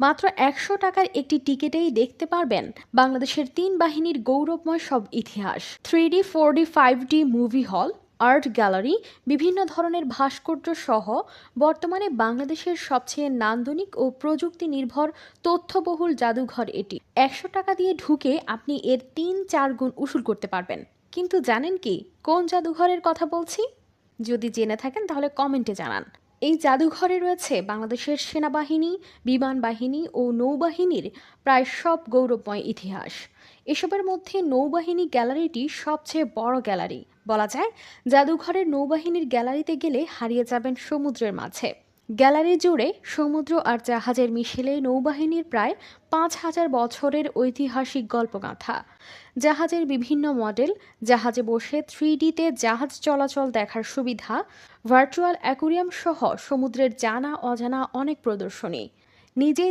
মাত্র ১০০ টাকার একটি টিকিটেই দেখতে পারবেন বাংলাদেশের ৩ বাহিনীর গৌরবময় সব ইতিহাস। 3D 4D 5D movie hall, art gallery, বিভিন্ন ধরনের ভাস্কর্য সহ বর্তমানে বাংলাদেশের সবচেয়ে নান্দনিক ও প্রযুক্তি নির্ভর তথ্যবহুল জাদুঘর এটি। ১০০ টাকা দিয়ে ঢুকে আপনি এর ৩-৪ গুণ উসুল করতে পারবেন। কিন্তু জানেন কি কোন জাদুঘরের কথা বলছি? যদি জেনে থাকেন তাহলে কমেন্টে জানান। এই জাদুঘরে রয়েছে বাংলাদেশের সেনাবাহিনী, বিমান বাহিনী ও নৌবাহিনীর প্রায় সব গৌরবময় ইতিহাস। এসবের মধ্যে নৌবাহিনী গ্যালারিটি সবচেয়ে বড় গ্যালারি বলা যায়। জাদুঘরের নৌবাহিনীর গ্যালারিতে গেলে হারিয়ে যাবেন সমুদ্রের মাঝে। গ্যালারি জুড়ে সমুদ্র আর জাহাজের মিশেলে নৌবাহিনীর প্রায় ৫,০০০ বছরের ঐতিহাসিক গল্পগাথা। জাহাজের বিভিন্ন মডেল, জাহাজে বসে 3Dতে জাহাজ চলাচল দেখার সুবিধা, ভার্চুয়াল অ্যাকুরিয়াম সহ সমুদ্রের জানা অজানা অনেক প্রদর্শনী। নিজে